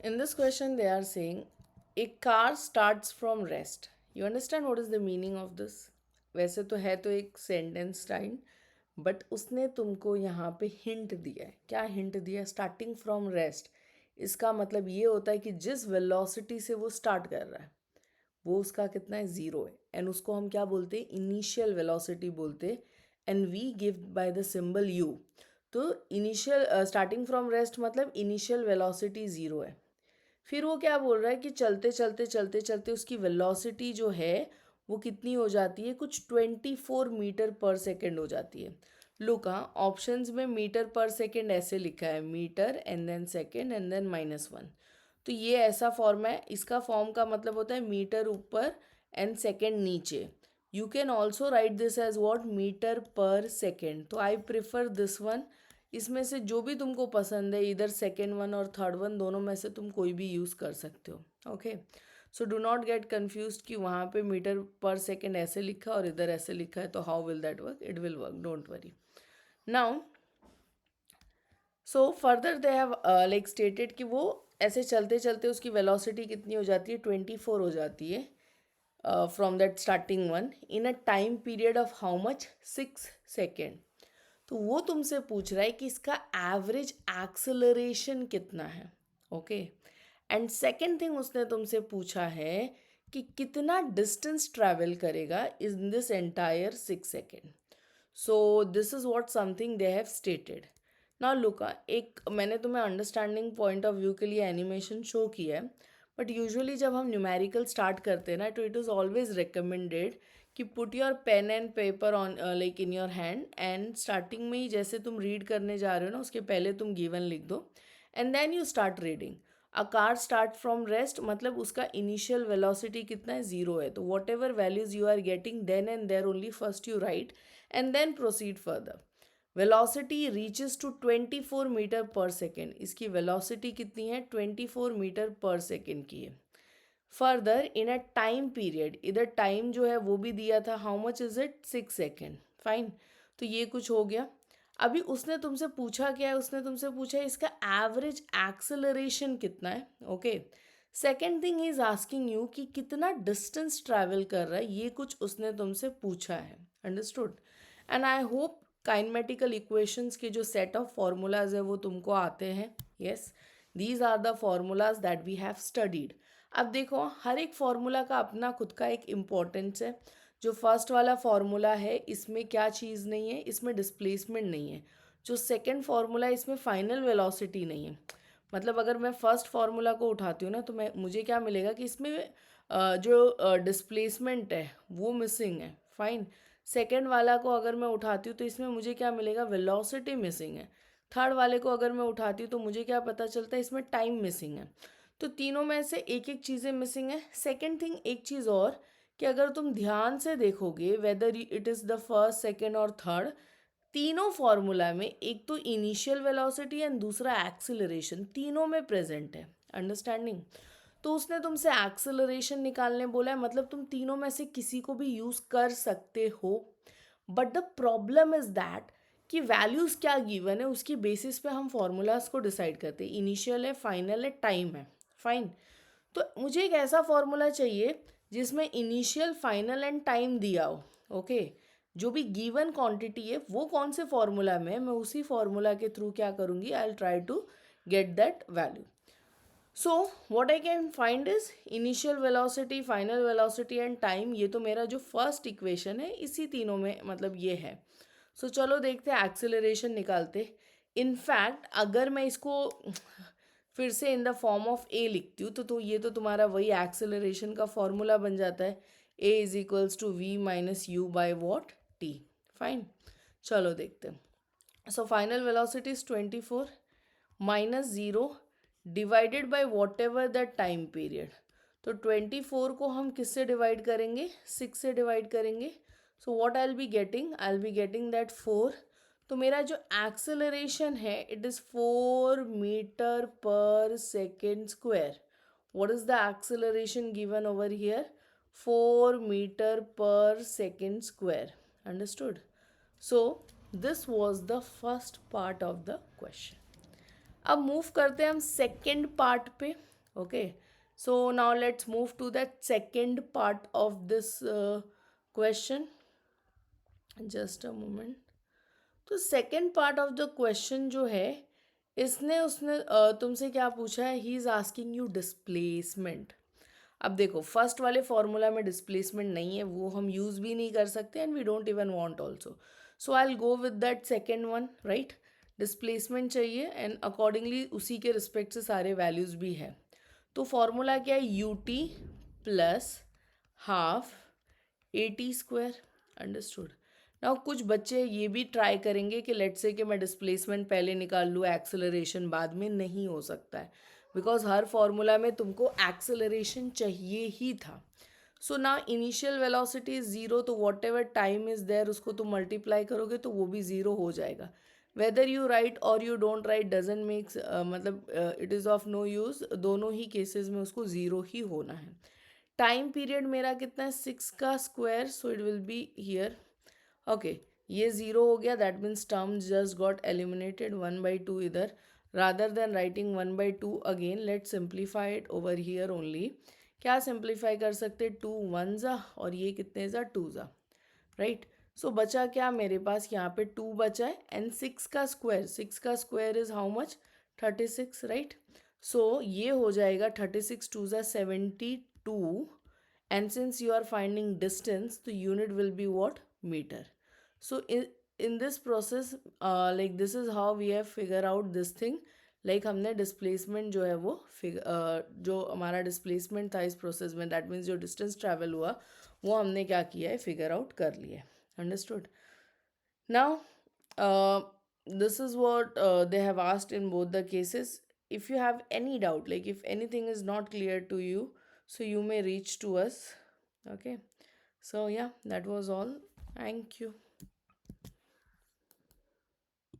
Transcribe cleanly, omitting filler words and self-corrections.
In this question, they are saying a car starts from rest. You understand what is the meaning of this? वैसे तो है तो एक sentence time, but उसने तुमको यहाँ पे हिंट दिया है. क्या हिंट दिया? Starting from rest. इसका मतलब ये होता है कि जिस वेलोसिटी से वो स्टार्ट कर रहा है वो उसका कितना है? ज़ीरो है. एंड उसको हम क्या बोलते हैं? इनिशियल वेलोसिटी बोलते हैं. And we give by the symbol u. तो इनिशियल स्टार्टिंग फ्रॉम रेस्ट मतलब इनिशियल वेलोसिटी ज़ीरो है. फिर वो क्या बोल रहा है कि चलते चलते चलते चलते उसकी वेलोसिटी जो है वो कितनी हो जाती है? कुछ 24 मीटर पर सेकेंड हो जाती है. लुक, हाँ, ऑप्शंस में मीटर पर सेकेंड ऐसे लिखा है, metre and then second and then -1. तो ये ऐसा फॉर्म है. इसका फॉर्म का मतलब होता है मीटर ऊपर एंड सेकेंड नीचे. You can also write this as what? Metre पर सेकेंड. तो आई प्रिफर दिस वन. इसमें से जो भी तुमको पसंद है, इधर सेकेंड वन और थर्ड वन, दोनों में से तुम कोई भी यूज़ कर सकते हो. Okay, so do not get confuse कि वहाँ पे मीटर पर सेकेंड ऐसे लिखा और इधर ऐसे लिखा है, तो how will that work? It will work, don't worry. Now so further they have like stated कि वो ऐसे चलते चलते उसकी वेलोसिटी कितनी हो जाती है? 24 हो जाती है from that starting one in a time period of how much? 6 second. तो वो तुमसे पूछ रहा है कि इसका एवरेज एक्सेलरेशन कितना है. ओके, एंड सेकेंड थिंग उसने तुमसे पूछा है कि कितना डिस्टेंस ट्रैवल करेगा in this entire 6 second. So this is what something they have stated. ना लुका, एक मैंने तुम्हें अंडरस्टैंडिंग पॉइंट ऑफ व्यू के लिए एनिमेशन शो किया है. बट यूजुअली जब हम न्यूमेरिकल स्टार्ट करते हैं ना, तो इट इज़ ऑलवेज रिकमेंडेड कि put your pen and paper on like in your hand, and starting में ही जैसे तुम रीड करने जा रहे हो ना, उसके पहले तुम गिवन लिख दो and then you start reading. A car start from rest मतलब उसका इनिशियल वेलोसिटी कितना है? ज़ीरो है. तो whatever values you are getting then and there only first you write and then proceed further. Velocity reaches to 24 metre पर second. इसकी velocity कितनी है? 24 मीटर पर सेकेंड की है. Further in a time period, इधर टाइम जो है वो भी दिया था. How much is it? 6 second. Fine. तो ये कुछ हो गया. अभी उसने तुमसे पूछा क्या है? उसने तुमसे पूछा है इसका एवरेज एक्सेलरेशन कितना है. Okay, second thing is asking you कि कितना डिस्टेंस ट्रैवल कर रहा है. ये कुछ उसने तुमसे पूछा है. Understood? And I hope kinematical equations के जो सेट ऑफ फॉर्मूलाज है वो तुमको आते हैं. Yes, these are the formulas that we have studied. अब देखो, हर एक फॉर्मूला का अपना खुद का एक इम्पोर्टेंस है. जो फर्स्ट वाला फॉर्मूला है इसमें क्या चीज़ नहीं है? इसमें डिस्प्लेसमेंट नहीं है. जो सेकंड फॉर्मूला है इसमें फाइनल वेलोसिटी नहीं है. मतलब अगर मैं फर्स्ट फार्मूला को उठाती हूँ ना, तो मैं मुझे क्या मिलेगा कि इसमें जो डिस्प्लेसमेंट है वो मिसिंग है. फाइन. सेकंड वाला को अगर मैं उठाती हूँ तो इसमें मुझे क्या मिलेगा? वेलोसिटी मिसिंग है. थर्ड वाले को अगर मैं उठाती हूँ तो मुझे क्या पता चलता है? इसमें टाइम मिसिंग है. तो तीनों में से एक एक चीज़ें मिसिंग है. सेकंड थिंग, एक चीज़ और, कि अगर तुम ध्यान से देखोगे whether it is the first, second और थर्ड, तीनों फॉर्मूला में एक तो इनिशियल वेलोसिटी एंड दूसरा एक्सिलरेशन तीनों में प्रेजेंट है. अंडरस्टैंडिंग? तो उसने तुमसे एक्सेलरेशन निकालने बोला है, मतलब तुम तीनों में से किसी को भी यूज़ कर सकते हो. But the problem is that कि वैल्यूज़ क्या गिवन है उसकी बेसिस पे हम फॉर्मूलाज को डिसाइड करते हैं. इनिशियल है, फाइनल है, टाइम है. फाइन. तो मुझे एक ऐसा फॉर्मूला चाहिए जिसमें इनिशियल, फाइनल एंड टाइम दिया हो. ओके, जो भी गिवन क्वांटिटी है वो कौन से फॉर्मूला में है, मैं उसी फॉर्मूला के थ्रू क्या करूँगी? I will try to get that value. So what I can find is initial velocity, final velocity and time. ये तो मेरा जो फर्स्ट इक्वेशन है इसी तीनों में मतलब ये है. सो चलो देखते हैं, एक्सेलरेशन निकालते. इनफैक्ट अगर मैं इसको फिर से इन द फॉर्म ऑफ ए लिखती हूँ तो ये तो तुम्हारा वही एक्सेलरेशन का फॉर्मूला बन जाता है. A is equals to v minus u by what? T. Fine. चलो देखते हैं. So final velocity is 24 minus zero divided by whatever the time period. तो 24 को हम किससे डिवाइड करेंगे? 6 से डिवाइड करेंगे. So what I will be getting? I will be getting that 4. तो मेरा जो एक्सेलरेशन है इट इज़ 4 मीटर पर second square. what is the acceleration given over here? 4 metre पर second square. Understood? So this was the first part of the question. अब move करते हैं हम सेकेंड पार्ट पे. Okay, so now let's move to that second part of this question. Just a moment. तो second part of the question जो है, इसने उसने तुमसे क्या पूछा है, he is asking you displacement. अब देखो, फर्स्ट वाले फॉर्मूला में डिस्प्लेसमेंट नहीं है, वो हम यूज़ भी नहीं कर सकते and we don't even want also. So I will go with that second one, right. Displacement चाहिए एंड अकॉर्डिंगली उसी के रिस्पेक्ट से सारे वैल्यूज़ भी है. तो फॉर्मूला क्या है, U T plus half A T square. Understood. Now कुछ बच्चे ये भी ट्राई करेंगे कि लेट्स से कि मैं डिस्प्लेसमेंट पहले निकाल लूँ, एक्सेलरेशन बाद में. नहीं हो सकता है, बिकॉज हर फॉर्मूला में तुमको एक्सेलरेशन चाहिए ही था. सो ना इनिशियल वेलोसिटी इज ज़ीरो, तो whatever time is there उसको तुम मल्टीप्लाई करोगे तो वो भी ज़ीरो हो जाएगा. वेदर यू राइट और you don't write doesn't makes, मतलब it is of no use. दोनों ही केसेस में उसको ज़ीरो ही होना है. टाइम पीरियड मेरा कितना है, 6 का square, so it will be here. Okay, ये ज़ीरो हो गया, that means term just got eliminated. 1/2 इधर. Rather than writing 1/2 again, let simplify it over here only. क्या सिंप्लीफाई कर सकते, 2 1 ज़ा और ये कितने ज़ा, 2 ज़ा, राइट. सो बचा क्या मेरे पास, यहाँ पे 2 बचा है एंड 6 का स्क्वायर. 6 का square is how much, 36, right. So ये हो जाएगा 36 2 ज़ा 72. And since you are finding distance, तो unit will be what, metre. So in this process, like this is how we have figure out this thing. Like हमने displacement जो है वो जो हमारा डिस्प्लेसमेंट था इस प्रोसेस में, दैट मीन्स जो डिस्टेंस ट्रैवल हुआ वो हमने क्या किया है, फिगर आउट कर लिया है. Understood. Now this is what they have asked in both the cases. If you have any doubt, like if anything is not clear to you, so you may reach to us. Okay, so yeah, that was all. Thank you.